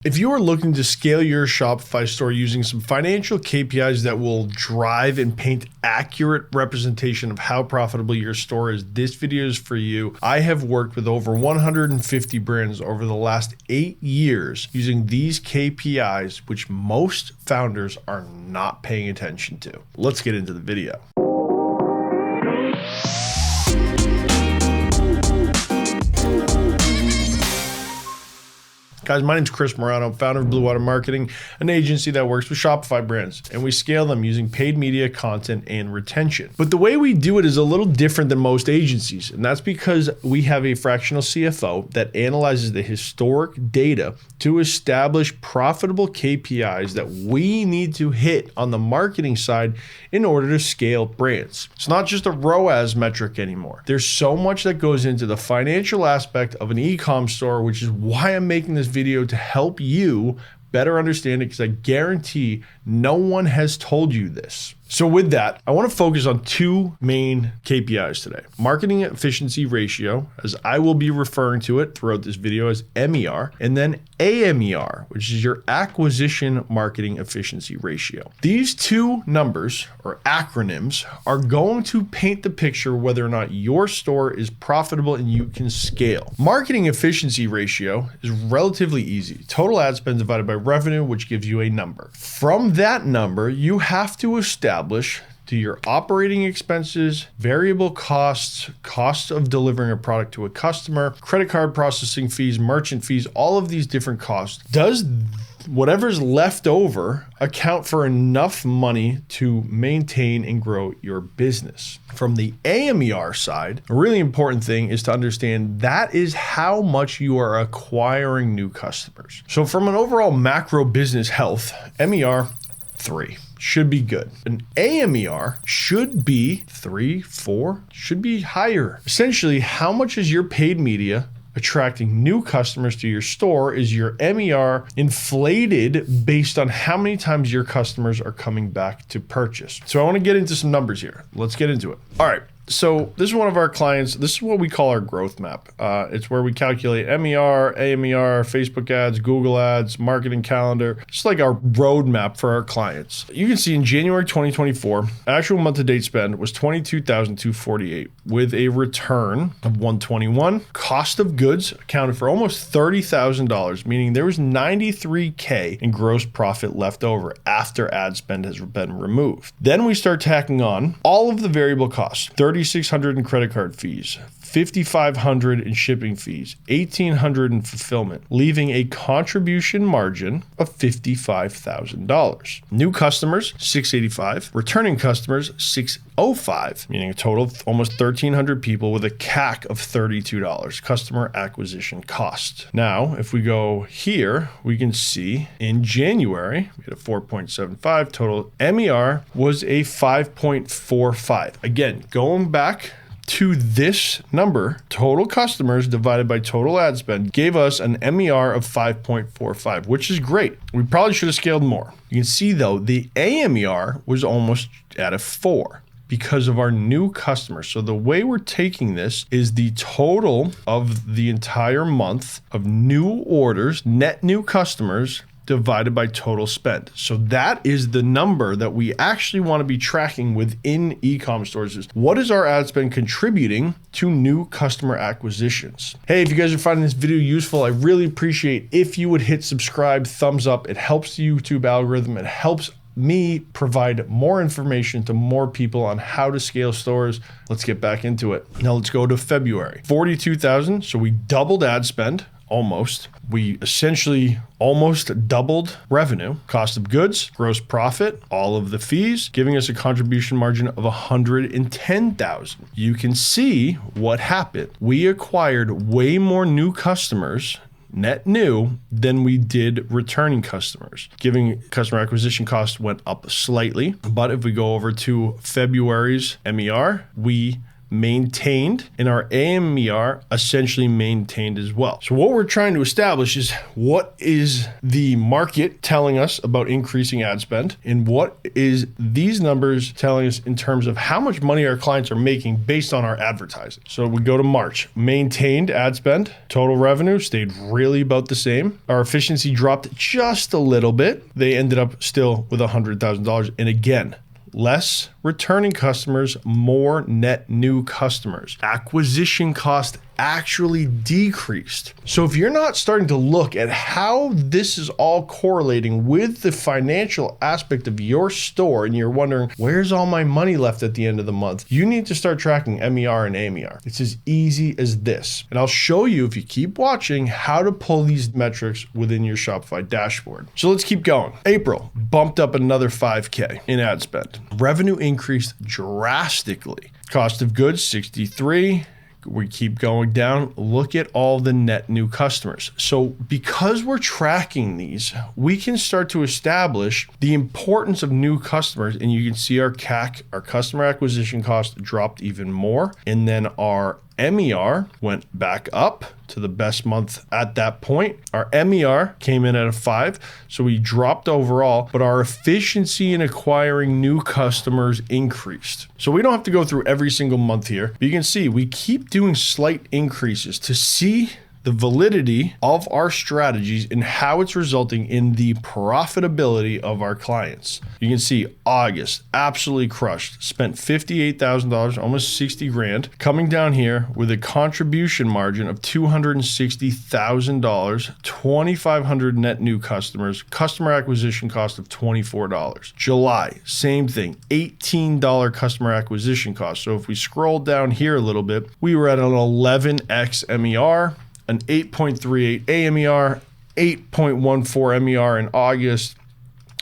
If you are looking to scale your Shopify store using some financial KPIs that will drive and paint accurate representation of how profitable your store is, this video is for you. I have worked with over 150 brands over the last 8 years using these KPIs, which most founders are not paying attention to. Let's get into the video. Guys, my name is Chris Morano, founder of Blue Water Marketing, an agency that works with Shopify brands, and we scale them using paid media, content, and retention. But the way we do it is a little different than most agencies, and that's because we have a fractional CFO that analyzes the historic data to establish profitable KPIs that we need to hit on the marketing side in order to scale brands. It's not just a ROAS metric anymore. There's so much that goes into the financial aspect of an e-com store, which is why I'm making this video to help you better understand it, because I guarantee no one has told you this. So with that, I want to focus on two main KPIs today. Marketing efficiency ratio, as I will be referring to it throughout this video as MER, and then AMER, which is your acquisition marketing efficiency ratio. These two numbers, or acronyms, are going to paint the picture whether or not your store is profitable and you can scale. Marketing efficiency ratio is relatively easy. Total ad spend divided by revenue, which gives you a number. From that number, you have to establish to your operating expenses, variable costs, cost of delivering a product to a customer, credit card processing fees, merchant fees, all of these different costs. Does whatever's left over account for enough money to maintain and grow your business? From the AMER side, a really important thing is to understand that is how much you are acquiring new customers. So from an overall macro business health, MER 3 should be good. An AMER should be 3, 4, should be higher. Essentially, how much is your paid media attracting new customers to your store? Is your MER inflated based on how many times your customers are coming back to purchase? So I want to get into some numbers here. Let's get into it. All right. So this is one of our clients. This is what we call our growth map. It's where we calculate MER, AMER, Facebook ads, Google ads, marketing calendar. It's like our roadmap for our clients. You can see in January 2024, actual month-to-date spend was $22,248 with a return of $121. Cost of goods accounted for almost $30,000, meaning there was $93K in gross profit left over after ad spend has been removed. Then we start tacking on all of the variable costs. $3,600 in credit card fees, $5,500 in shipping fees, $1,800 in fulfillment, leaving a contribution margin of $55,000. New customers, $685. Returning customers, $605, meaning a total of almost 1,300 people with a CAC of $32, customer acquisition cost. Now, if we go here, we can see in January, we had a 4.75. Total MER was a 5.45. Again, going back to this number, total customers divided by total ad spend gave us an MER of 5.45, which is great. We probably should have scaled more. You can see though, the AMER was almost at a 4 because of our new customers. So the way we're taking this is the total of the entire month of new orders, net new customers, divided by total spend. So that is the number that we actually want to be tracking within e-com stores. Is what is our ad spend contributing to new customer acquisitions? Hey, if you guys are finding this video useful, I really appreciate if you would hit subscribe, thumbs up. It helps the YouTube algorithm. It helps me provide more information to more people on how to scale stores. Let's get back into it. Now let's go to February. 42,000. So we doubled ad spend. Almost. We essentially almost doubled revenue, cost of goods, gross profit, all of the fees, giving us a contribution margin of 110,000. You can see what happened. We acquired way more new customers, net new, than we did returning customers. Giving customer acquisition costs went up slightly. But if we go over to February's MER, we maintained, and our AMER essentially maintained as well. So what we're trying to establish is what is the market telling us about increasing ad spend, and what is these numbers telling us in terms of how much money our clients are making based on our advertising. So we go to March, maintained ad spend, total revenue stayed really about the same. Our efficiency dropped just a little bit. They ended up still with $100,000. And again, less returning customers, more net new customers. Acquisition cost actually decreased. So if you're not starting to look at how this is all correlating with the financial aspect of your store, and you're wondering, where's all my money left at the end of the month? You need to start tracking MER and AMER. It's as easy as this. And I'll show you, if you keep watching, how to pull these metrics within your Shopify dashboard. So let's keep going. April bumped up another 5K in ad spend. Revenue increased drastically. Cost of goods, 63. We keep going down. Look at all the net new customers. So because we're tracking these, we can start to establish the importance of new customers. And you can see our CAC, our customer acquisition cost, dropped even more. And then our MER went back up to the best month at that point. Our MER came in at a 5, so we dropped overall, but our efficiency in acquiring new customers increased. So we don't have to go through every single month here, but you can see we keep doing slight increases to see the validity of our strategies and how it's resulting in the profitability of our clients. You can see August absolutely crushed, spent $58,000, almost 60 grand, coming down here with a contribution margin of $260,000, 2,500 net new customers, customer acquisition cost of $24. July, same thing, $18 customer acquisition cost. So if we scroll down here a little bit, we were at an 11x MER, an 8.38 AMER, 8.14 MER in August,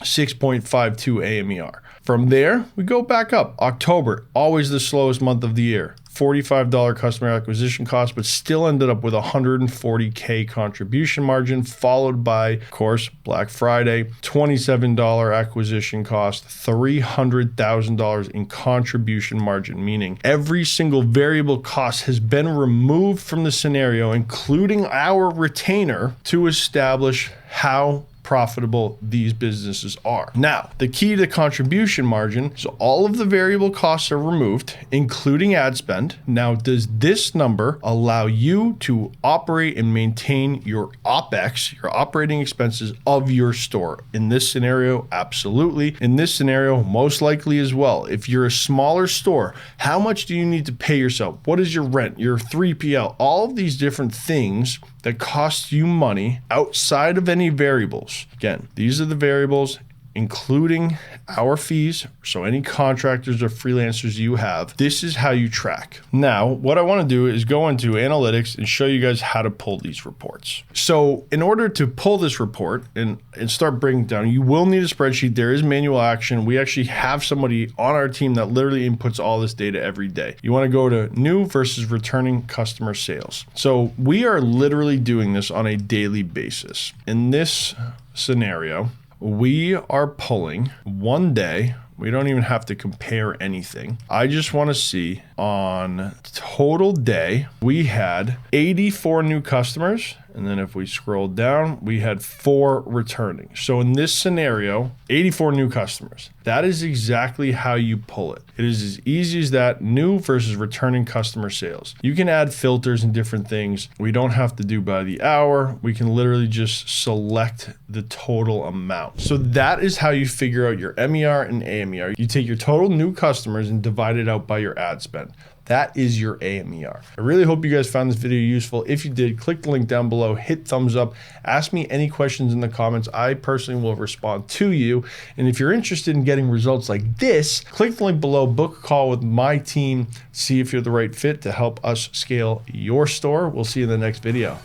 6.52 AMER. From there, we go back up. October, always the slowest month of the year. $45 customer acquisition cost, but still ended up with $140K contribution margin, followed by, of course, Black Friday, $27 acquisition cost, $300,000 in contribution margin, meaning every single variable cost has been removed from the scenario, including our retainer, to establish how profitable these businesses are. Now, the key to contribution margin is all of the variable costs are removed, including ad spend. Now, does this number allow you to operate and maintain your OPEX, your operating expenses of your store? In this scenario, absolutely. In this scenario, most likely as well. If you're a smaller store, how much do you need to pay yourself? What is your rent, your 3PL, all of these different things that cost you money outside of any variables. Again, these are the variables, including our fees. So any contractors or freelancers you have, this is how you track. Now, what I want to do is go into analytics and show you guys how to pull these reports. So in order to pull this report and start breaking down, you will need a spreadsheet. There is manual action. We actually have somebody on our team that literally inputs all this data every day. You want to go to new versus returning customer sales. So we are literally doing this on a daily basis. In this scenario, we are pulling one day. We don't even have to compare anything. I just want to see on total day, we had 84 new customers. And then if we scroll down, we had 4 returning. So in this scenario, 84 new customers. That is exactly how you pull it. It is as easy as that, new versus returning customer sales. You can add filters and different things. We don't have to do by the hour. We can literally just select the total amount. So that is how you figure out your MER and AMER. You take your total new customers and divide it out by your ad spend. That is your AMER. I really hope you guys found this video useful. If you did, click the link down below, hit thumbs up, ask me any questions in the comments. I personally will respond to you. And if you're interested in getting results like this, click the link below, book a call with my team, see if you're the right fit to help us scale your store. We'll see you in the next video.